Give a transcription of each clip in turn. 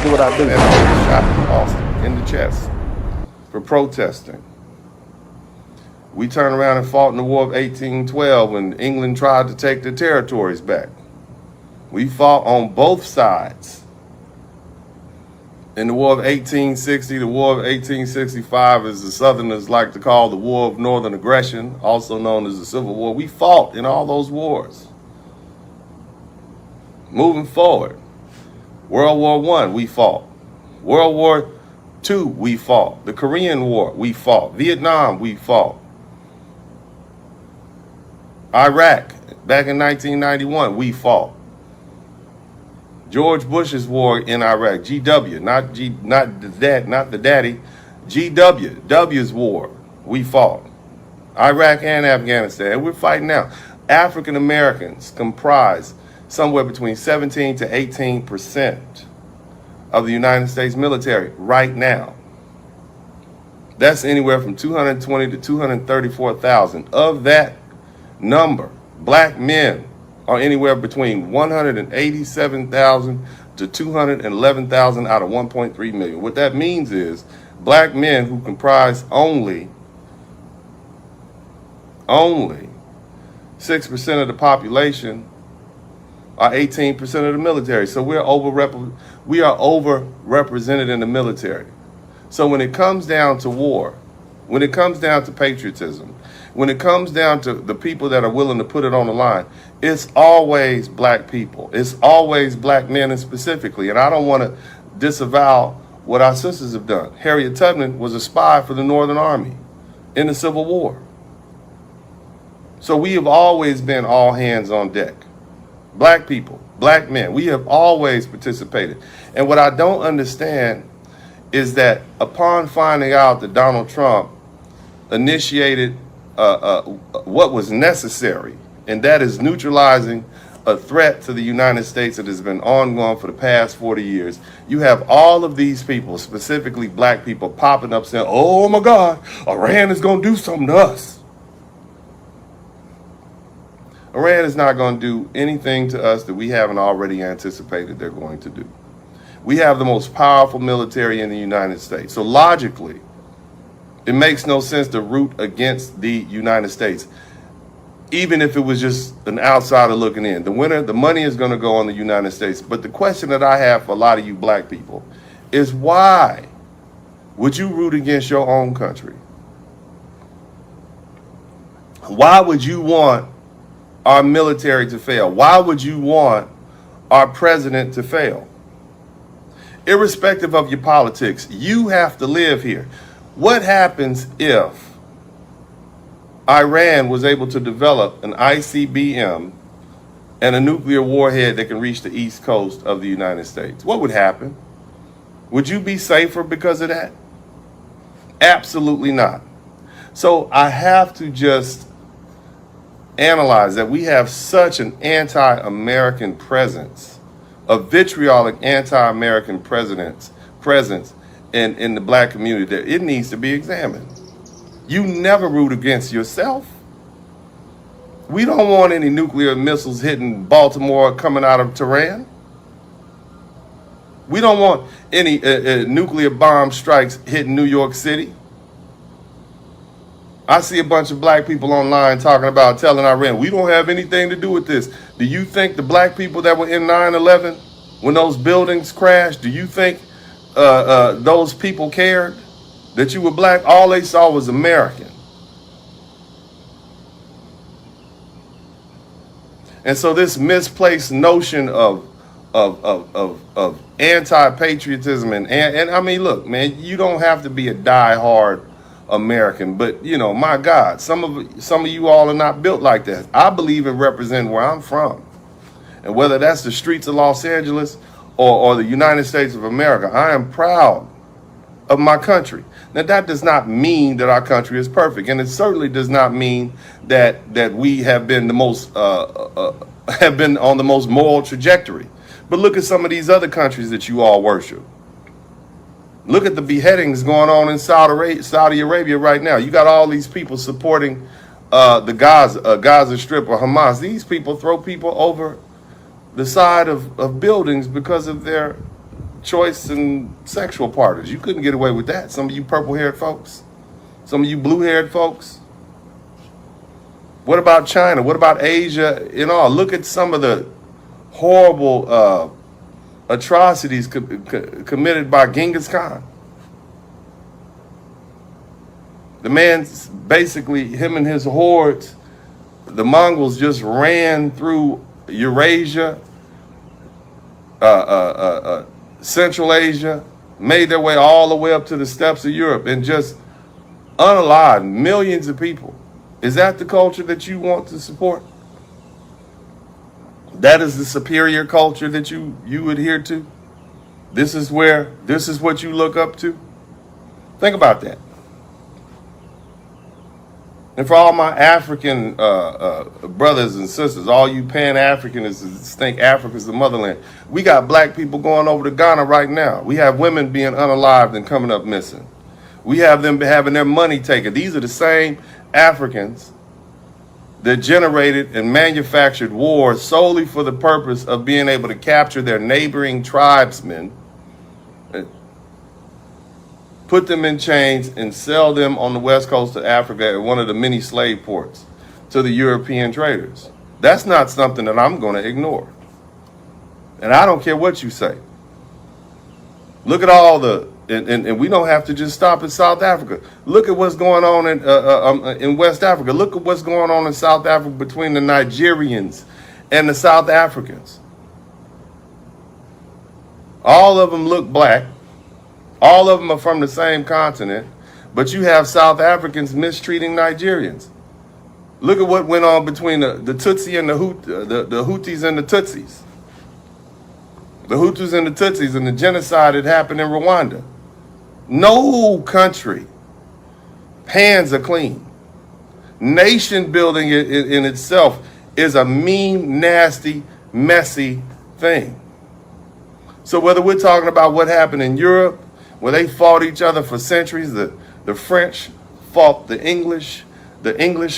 do what I do. Man, I was shot in Boston in the chest for protesting. We turned around and fought in the War of 1812 when England tried to take their territories back. We fought on both sides. In the War of 1860, the War of 1865, as the Southerners like to call the War of Northern Aggression, also known as the Civil War, we fought in all those wars. Moving forward, World War I, we fought. World War II, we fought. The Korean War, we fought. Vietnam, we fought. Iraq, back in 1991, we fought. George Bush's war in Iraq, GW, not the daddy, GW, W's war, we fought. Iraq and Afghanistan, and we're fighting now. African Americans comprise somewhere between 17 to 18% of the United States military right now. That's anywhere from 220 to 234,000. Of that number, black men are anywhere between 187,000 to 211,000 out of 1.3 million. What that means is black men who comprise only 6% of the population are 18% of the military. So we are overrepresented in the military. So when it comes down to war, when it comes down to patriotism, when it comes down to the people that are willing to put it on the line, it's always black people. It's always black men, and specifically. And I don't want to disavow what our sisters have done. Harriet Tubman was a spy for the Northern Army in the Civil War. So we have always been all hands on deck. Black people, black men, we have always participated. And what I don't understand is that upon finding out that Donald Trump initiated what was necessary, and that is neutralizing a threat to the United States that has been ongoing for the past 40 years, you have all of these people, specifically black people, popping up saying, oh my God, Iran is going to do something to us. Iran is not going to do anything to us that we haven't already anticipated they're going to do. We have the most powerful military in the United States. So logically, it makes no sense to root against the United States, even if it was just an outsider looking in. The money is going to go on the United States. But the question that I have for a lot of you black people is, why would you root against your own country? Why would you want our military to fail? Why would you want our president to fail? Irrespective of your politics, you have to live here. What happens if Iran was able to develop an ICBM and a nuclear warhead that can reach the east coast of the United States? What would happen? Would you be safer because of that? Absolutely not. So I have to just analyze that we have such an anti-American presence, a vitriolic anti-American presence in the black community, that it needs to be examined. You never root against yourself. We don't want any nuclear missiles hitting Baltimore coming out of Tehran. We don't want any nuclear bomb strikes hitting New York City. I see a bunch of black people online talking about telling Iran, we don't have anything to do with this. Do you think the black people that were in 9/11, when those buildings crashed, do you think those people cared that you were black? All they saw was American. And so this misplaced notion of anti-patriotism and I mean, look, man, you don't have to be a die-hard American, but you know, my God, some of you all are not built like that. I believe in representing where I'm from, and whether that's the streets of Los Angeles or the United States of America, I am proud of my country. Now, that does not mean that our country is perfect, and it certainly does not mean that we have been the most have been on the most moral trajectory. But look at some of these other countries that you all worship. Look at the beheadings going on in Saudi Arabia right now. You got all these people supporting the Gaza Strip or Hamas. These people throw people over the side of buildings because of their choice and sexual partners. You couldn't get away with that. Some of you purple-haired folks. Some of you blue-haired folks. What about China? What about Asia and all? Look at some of the horrible atrocities committed by Genghis Khan. The man, basically, him and his hordes, the Mongols just ran through Eurasia, Central Asia, made their way all the way up to the steppes of Europe and just unalived millions of people. Is that the culture that you want to support? That is the superior culture that you adhere to? This is what you look up to? Think about that. And for all my African brothers and sisters, all you Pan-Africanists think Africa's the motherland, we got black people going over to Ghana right now. We have women being unalived and coming up missing. We have them having their money taken. These are the same Africans that generated and manufactured wars solely for the purpose of being able to capture their neighboring tribesmen, put them in chains, and sell them on the west coast of Africa at one of the many slave ports to the European traders. That's not something that I'm going to ignore. And I don't care what you say. Look at all and we don't have to just stop in South Africa. Look at what's going on in West Africa. Look at what's going on in South Africa between the Nigerians and the South Africans. All of them look black. All of them are from the same continent, but you have South Africans mistreating Nigerians. Look at what went on between the Tutsi and the Hutus and the Tutsis. The Hutus and the Tutsis and the genocide that happened in Rwanda. No country hands are clean. Nation building in itself is a mean, nasty, messy thing. So whether we're talking about what happened in Europe, where they fought each other for centuries, the French fought the English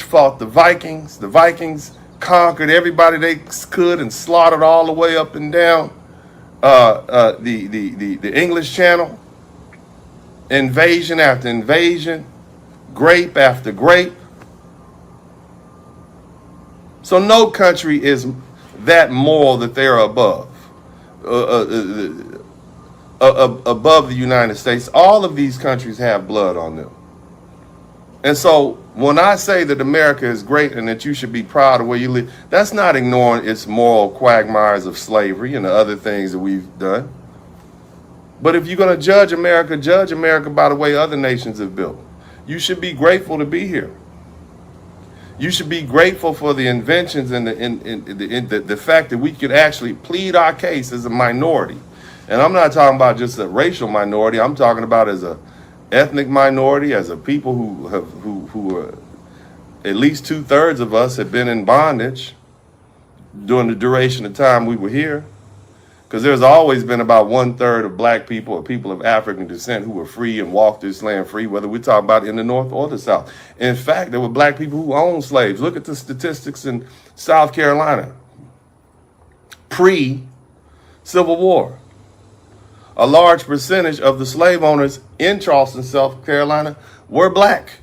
fought the Vikings conquered everybody they could and slaughtered all the way up and down the English Channel, invasion after invasion, grape after grape. So no country is that moral that they're above the United States. All of these countries have blood on them. And so when I say that America is great and that you should be proud of where you live, that's not ignoring its moral quagmires of slavery and the other things that we've done. But if you're going to judge America by the way other nations have built. You should be grateful to be here. You should be grateful for the inventions and the fact that we could actually plead our case as a minority. And I'm not talking about just a racial minority. I'm talking about as a ethnic minority, as a people who are, at least 2/3 of us have been in bondage during the duration of time we were here. Because there's always been about 1/3 of black people or people of African descent who were free and walked this land free, whether we're talking about in the North or the South. In fact, there were black people who owned slaves. Look at the statistics in South Carolina, pre-Civil War. A large percentage of the slave owners in Charleston, South Carolina, were black.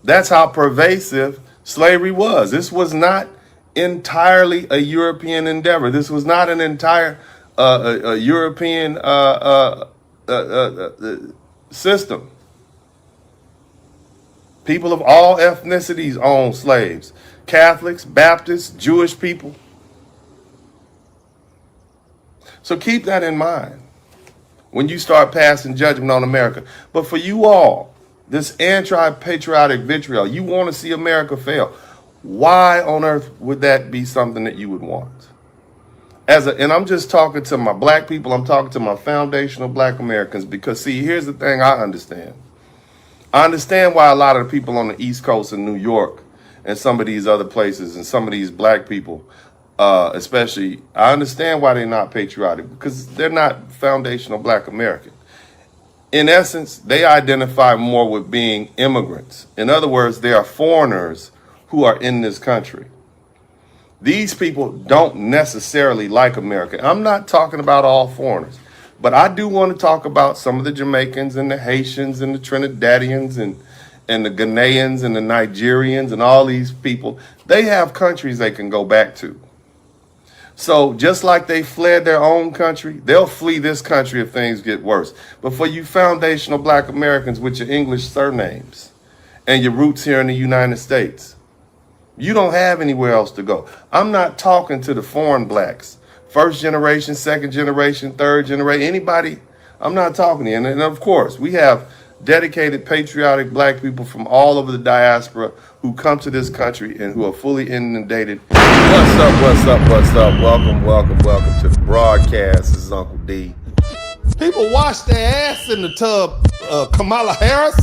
That's how pervasive slavery was. This was not entirely a European endeavor. This was not an entire European system. People of all ethnicities owned slaves. Catholics, Baptists, Jewish people. So keep that in mind when you start passing judgment on America. But for you all, this anti-patriotic vitriol, you want to see America fail. Why on earth would that be something that you would want? And I'm just talking to my black people, I'm talking to my foundational black Americans, because see, here's the thing I understand. I understand why a lot of the people on the East Coast in New York and some of these other places and some of these black people, especially, I understand why they're not patriotic, because they're not foundational black American. In essence, they identify more with being immigrants. In other words, they are foreigners who are in this country. These people don't necessarily like America. I'm not talking about all foreigners. But I do want to talk about some of the Jamaicans and the Haitians and the Trinidadians and the Ghanaians and the Nigerians and all these people. They have countries they can go back to. So just like they fled their own country, they'll flee this country if things get worse. But for you foundational black Americans with your English surnames and your roots here in the United States, you don't have anywhere else to go. I'm not talking to the foreign blacks, first generation, second generation, third generation, anybody. I'm not talking to you. And of course, we have dedicated patriotic black people from all over the diaspora who come to this country and who are fully inundated. What's up, what's up, what's up? Welcome, welcome, welcome to the broadcast. This is Uncle D. People wash their ass in the tub, Kamala Harris.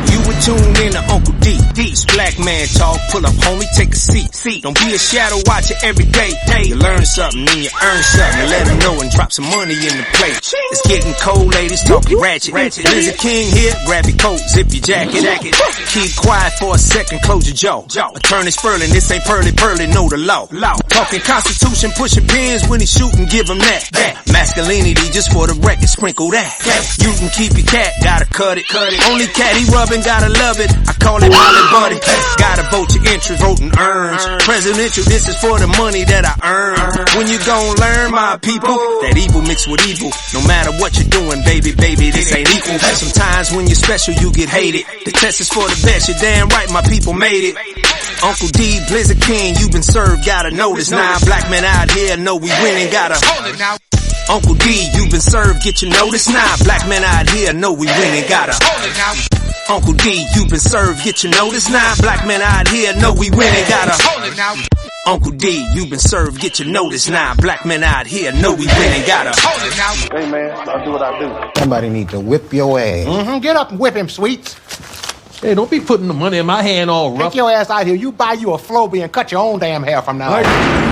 You would tune in to Uncle D. D's black man talk. Pull up, homie, take a seat. Don't be a shadow watcher every day. You learn something, then you earn something. And let them know and drop some money in the plate. It's getting cold, ladies, talking ratchet. There's a king here, grab your coat, zip your jacket. Keep quiet for a second, close your jaw. Attorney Spurling, this ain't pearly, know the law. Talking Constitution, pushing pins when he shooting, give him that. Masculinity, just for the record, sprinkle that. You can keep your cat, gotta cut it. Only cat he rubbing, gotta love it. I call it Holly Buddy. Gotta vote your interest, voting earns. Presidential, this is for the money that I earn. When you gon' learn, my people, that evil mixed with evil. No matter what you're doing, baby, this ain't equal. Sometimes when you're special, you get hated. The test is for the best, you're damn right, my people made it. Uncle D, Blizzard King, you been served, gotta know this now. Black men out here know we winning, gotta hold it now. Uncle D, you been served, get your notice now. Black men out here know we winning, gotta hold it now. Uncle D, you been served, get your notice now. Black men out here know we winning, gotta hold it now. Uncle D, you been served, get your notice now. Black men out here know we winning, gotta hold it now. Hey man, I'll do what I do. Somebody need to whip your ass. Get up and whip him, Sweets. Hey, don't be putting the money in my hand all rough. Take your ass out here. You buy you a Floby and cut your own damn hair from now on.